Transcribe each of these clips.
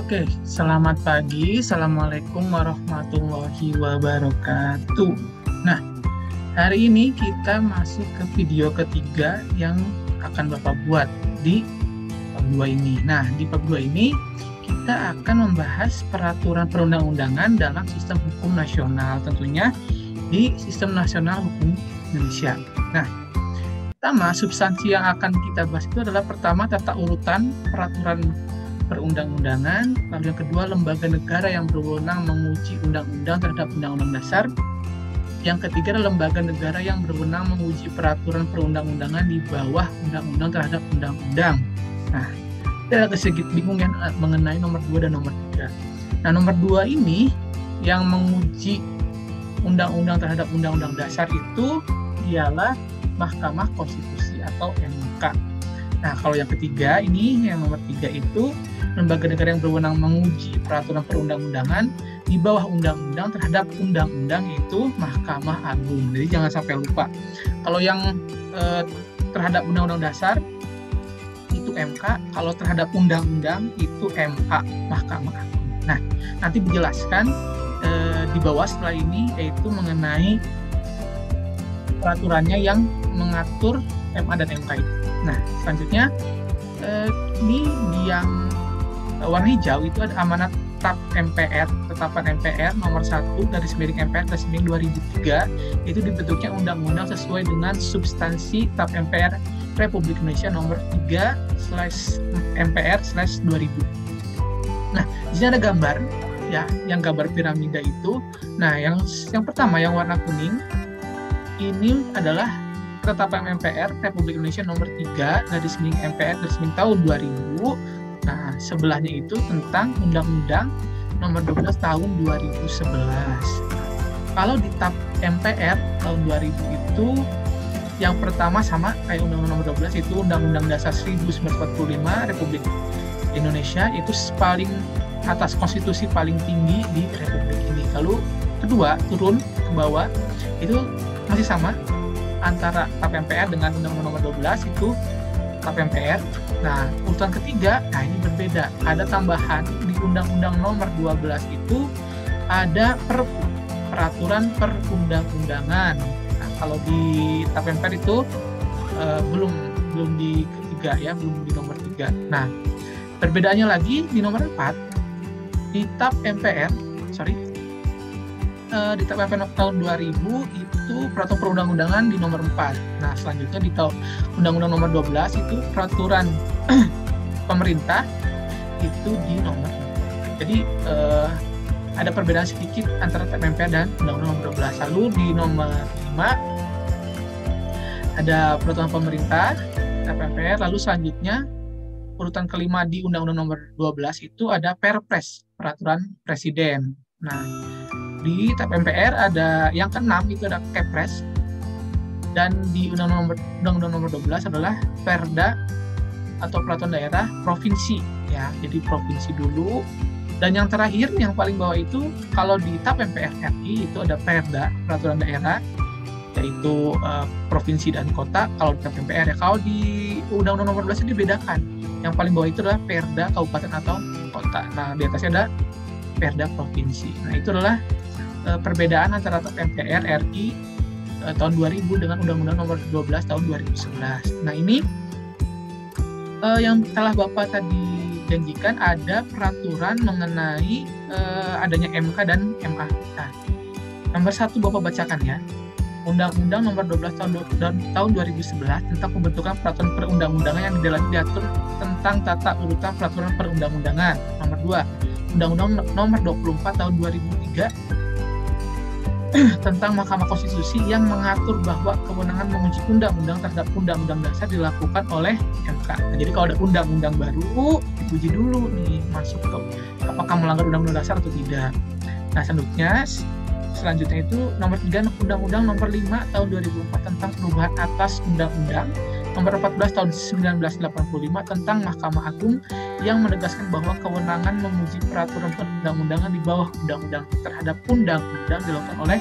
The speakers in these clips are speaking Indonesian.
Oke, selamat pagi. Assalamualaikum warahmatullahi wabarakatuh. Nah, hari ini kita masuk ke video ketiga yang akan Bapak buat di bab 2 ini. Nah, di bab 2 ini kita akan membahas peraturan perundang-undangan dalam sistem hukum nasional, tentunya di sistem nasional hukum Indonesia. Nah, pertama, substansi yang akan kita bahas itu adalah pertama tata urutan peraturan perundang-undangan, lalu yang kedua lembaga negara yang berwenang menguji undang-undang terhadap undang-undang dasar, yang ketiga adalah lembaga negara yang berwenang menguji peraturan perundang-undangan di bawah undang-undang terhadap undang-undang. Nah, kita agak sedikit bingung ya mengenai nomor 2 dan nomor 3. Nah, nomor 2 ini yang menguji undang-undang terhadap undang-undang dasar itu ialah Mahkamah Konstitusi atau MK. Nah, kalau yang ketiga ini, yang nomor 3 itu lembaga negara yang berwenang menguji peraturan perundang-undangan di bawah undang-undang terhadap undang-undang, yaitu Mahkamah Agung. Jadi jangan sampai lupa. Kalau yang terhadap undang-undang dasar itu MK, kalau terhadap undang-undang itu MA, Mahkamah Agung. Nah, nanti dijelaskan di bawah setelah ini, yaitu mengenai peraturannya yang mengatur MA dan MK itu. Nah, selanjutnya ini di yang warna hijau itu ada amanat TAP MPR, Tetapan MPR nomor 1 garis miring MPR garis miring 2003, itu dibentuknya undang-undang sesuai dengan substansi TAP MPR Republik Indonesia nomor 3/MPR/2000. Nah, di sini ada gambar ya, yang gambar piramida itu. Nah, yang pertama yang warna kuning ini adalah Ketetapan MPR Republik Indonesia nomor 3 garis miring MPR garis miring tahun 2000. Nah, sebelahnya itu tentang Undang-Undang nomor 12 tahun 2011. Kalau di TAP MPR tahun 2000 itu yang pertama sama kayak Undang-Undang nomor 12, itu Undang-Undang Dasar 1945 Republik Indonesia, itu paling atas konstitusi paling tinggi di Republik ini. Lalu kedua turun ke bawah itu masih sama antara TAP MPR dengan Undang-Undang nomor 12 itu TAP MPR. Nah, urutan ketiga, nah ini berbeda. Ada tambahan di Undang-Undang nomor 12 itu ada peraturan perundang-undangan. Nah, kalau di TAP MPR itu belum di ketiga ya, belum di nomor 3. Nah, perbedaannya lagi di nomor 4 di TAP MPR, di TAP MPR tahun 2000 itu peraturan perundang-undangan di nomor 4. Nah, selanjutnya di Undang-Undang nomor 12 itu peraturan pemerintah itu di nomor 4. Jadi ada perbedaan sedikit antara TAP MPR dan Undang-Undang nomor 12. Lalu di nomor 5 ada peraturan pemerintah TAP MPR. Lalu selanjutnya urutan kelima di Undang-Undang nomor 12 itu ada Perpres, peraturan presiden. Nah, di TAP MPR ada yang ke-6 itu ada Kepres, dan di Undang-Undang nomor 12 adalah Perda atau peraturan daerah provinsi ya. Jadi provinsi dulu. Dan yang terakhir yang paling bawah itu kalau di TAP MPR RI itu ada Perda, peraturan daerah, yaitu provinsi dan kota. Kalau di TAP MPR ya, kalau di Undang-Undang nomor 12 itu dibedakan. Yang paling bawah itu adalah Perda kabupaten atau kota. Nah, di atasnya ada Perda provinsi. Nah, itu adalah perbedaan antara TAP MPR RI tahun 2000 dengan Undang-Undang nomor 12 tahun 2011. Nah, ini yang telah Bapak tadi janjikan ada peraturan mengenai adanya MK dan MA. Nah, nomor 1 Bapak bacakan ya. Undang-Undang nomor 12 tahun 2011 tentang pembentukan peraturan perundang-undangan yang di dalamnya diatur tentang tata urutan peraturan perundang-undangan. Nomor 2, Undang-Undang nomor 24 tahun 2003 tentang Mahkamah Konstitusi yang mengatur bahwa kewenangan menguji undang-undang terhadap undang-undang dasar dilakukan oleh MK. Nah, jadi kalau ada undang-undang baru, diuji dulu nih masuk ke apakah melanggar undang-undang dasar atau tidak. Nah, selanjutnya itu nomor 3 Undang-Undang nomor 5 tahun 2004 tentang perubahan atas undang-undang, nomor 14 tahun 1985 tentang Mahkamah Agung yang menegaskan bahwa kewenangan menguji peraturan perundang-undangan di bawah undang-undang terhadap undang-undang dilakukan oleh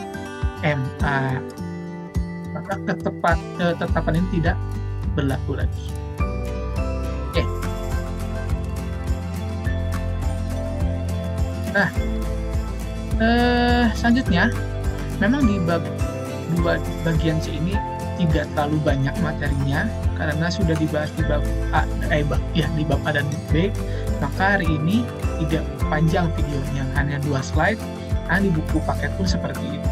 MA. Maka ketetapan ini tidak berlaku lagi. Oke. Nah, selanjutnya, memang di bab 2 bagian C ini tidak terlalu banyak materinya karena sudah dibahas di bab A, di bab A dan B. Maka hari ini tidak panjang videonya, hanya 2 slide. Nah, di buku paket pun seperti ini.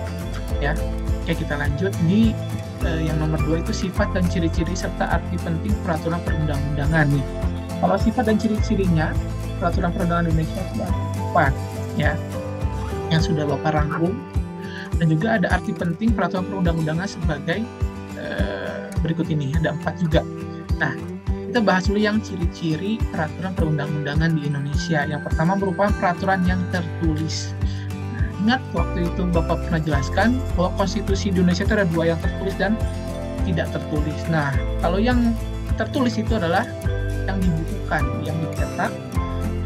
Ya, oke, kita lanjut di yang nomor 2 itu sifat dan ciri-ciri serta arti penting peraturan perundang-undangan nih. Kalau sifat dan ciri-cirinya peraturan perundangan Indonesia itu ada 4 ya, yang sudah Bapak rangkum, dan juga ada arti penting peraturan perundang-undangan sebagai berikut ini, ada 4 juga. Nah, kita bahas dulu yang ciri-ciri peraturan perundang-undangan di Indonesia. Yang pertama merupakan peraturan yang tertulis. Nah, ingat waktu itu Bapak pernah jelaskan bahwa konstitusi di Indonesia itu ada 2, yang tertulis dan tidak tertulis. Nah, kalau yang tertulis itu adalah yang dibukukan, yang dicetak,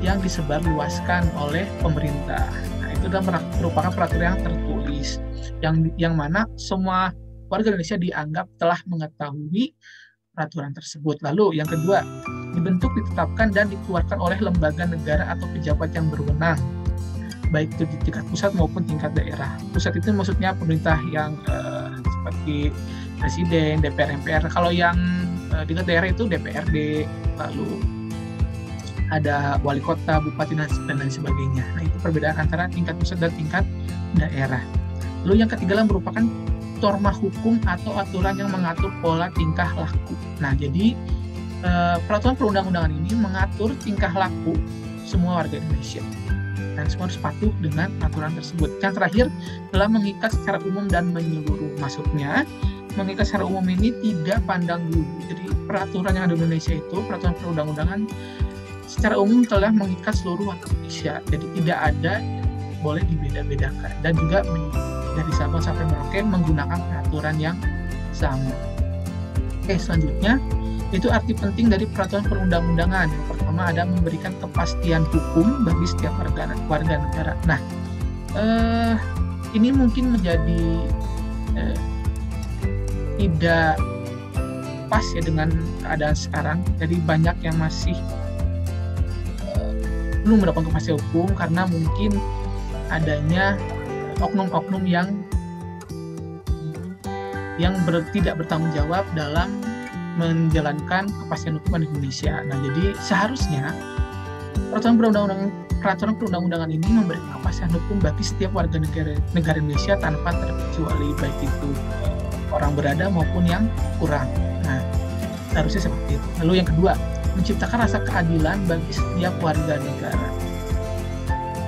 yang disebarluaskan oleh pemerintah. Nah, itu adalah merupakan peraturan yang tertulis, yang mana semua warga Indonesia dianggap telah mengetahui peraturan tersebut. Lalu yang kedua, dibentuk, ditetapkan, dan dikeluarkan oleh lembaga negara atau pejabat yang berwenang, baik itu di tingkat pusat maupun tingkat daerah. Pusat itu maksudnya pemerintah yang seperti presiden, DPR, MPR. Kalau yang tingkat daerah itu DPRD, lalu ada wali kota, bupati, dan lain sebagainya. Nah, itu perbedaan antara tingkat pusat dan tingkat daerah. Lalu yang ketiga merupakan norma hukum atau aturan yang mengatur pola tingkah laku. Nah, jadi peraturan perundang-undangan ini mengatur tingkah laku semua warga Indonesia, dan semua harus patuh dengan aturan tersebut. Yang terakhir adalah mengikat secara umum dan menyeluruh. Maksudnya, mengikat secara umum ini tidak pandang bulu. Jadi peraturan yang ada di Indonesia itu, peraturan perundang-undangan secara umum telah mengikat seluruh warga Indonesia. Jadi tidak ada boleh dibeda-bedakan, dan juga dari Sabang sampai Merauke menggunakan peraturan yang sama. Oke, selanjutnya itu arti penting dari peraturan perundang-undangan. Yang pertama ada memberikan kepastian hukum bagi setiap warga negara. Nah, ini mungkin menjadi tidak pas ya dengan keadaan sekarang. Jadi banyak yang masih belum mendapatkan kepastian hukum karena mungkin adanya oknum-oknum yang tidak bertanggung jawab dalam menjalankan kepastian hukum di Indonesia. Nah, jadi seharusnya peraturan perundang-undangan ini memberikan kepastian hukum bagi setiap warga negara Indonesia tanpa terkecuali, baik itu orang berada maupun yang kurang. Nah, seharusnya seperti itu. Lalu yang kedua, menciptakan rasa keadilan bagi setiap warga negara.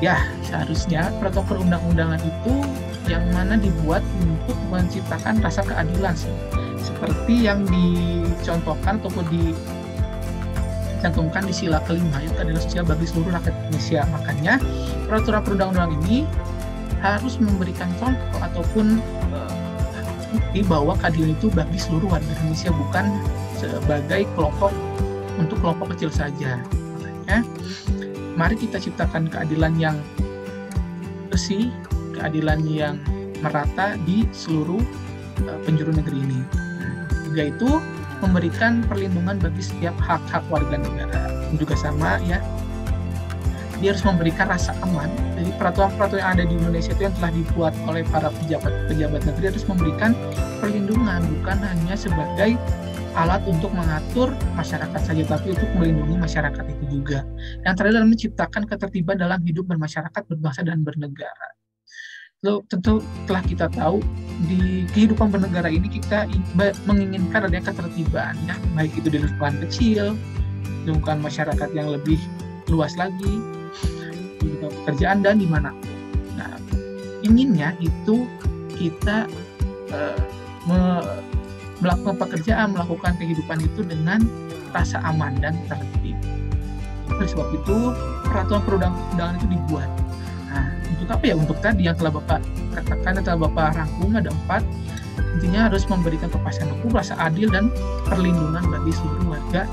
Ya, seharusnya peraturan perundang-undangan itu yang mana dibuat untuk menciptakan rasa keadilan, seperti yang dicontohkan ataupun dicantumkan di sila kelima, yaitu keadilan sosial bagi seluruh rakyat Indonesia. Makanya peraturan perundang-undangan ini harus memberikan contoh ataupun bukti bahwa keadilan itu bagi seluruh warga Indonesia, bukan sebagai untuk kelompok kecil saja. Makanya mari kita ciptakan keadilan yang bersih, keadilan yang merata di seluruh penjuru negeri ini. Juga itu memberikan perlindungan bagi setiap hak-hak warga negara. Juga sama ya, dia harus memberikan rasa aman. Jadi peraturan-peraturan yang ada di Indonesia itu yang telah dibuat oleh para pejabat negeri harus memberikan perlindungan, bukan hanya sebagai alat untuk mengatur masyarakat saja, tapi untuk melindungi masyarakat itu juga. Yang terakhir adalah menciptakan ketertiban dalam hidup bermasyarakat, berbangsa, dan bernegara. Lalu tentu telah kita tahu di kehidupan bernegara ini kita menginginkan adanya ketertiban, ya, baik itu di lingkungan kecil, lingkungan masyarakat yang lebih luas lagi, di pekerjaan, dan dimanapun. Nah, inginnya itu kita melakukan pekerjaan, melakukan kehidupan itu dengan rasa aman dan tertib. Oleh sebab itu, peraturan perundang-undangan itu dibuat. Nah, untuk apa ya? Untuk tadi yang telah Bapak katakan, yang telah Bapak rangkum, ada 4. Intinya harus memberikan kepastian hukum, rasa adil, dan perlindungan bagi seluruh warga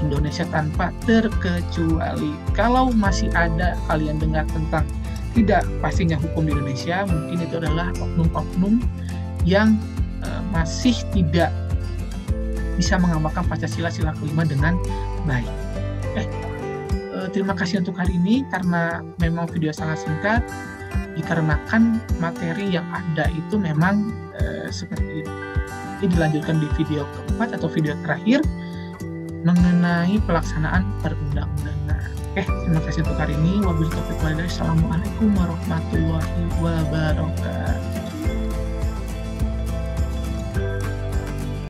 Indonesia tanpa terkecuali. Kalau masih ada kalian dengar tentang tidak pastinya hukum di Indonesia, mungkin itu adalah oknum-oknum yang masih tidak bisa mengamalkan Pancasila sila kelima dengan baik. terima kasih untuk hari ini karena memang video sangat singkat, dikarenakan materi yang ada itu memang seperti ini. Ini dilanjutkan di video keempat atau video terakhir mengenai pelaksanaan perundang-undangan. Oke, terima kasih untuk hari ini. Wabillahi taufiq wal hidayah. Assalamualaikum warahmatullahi wabarakatuh.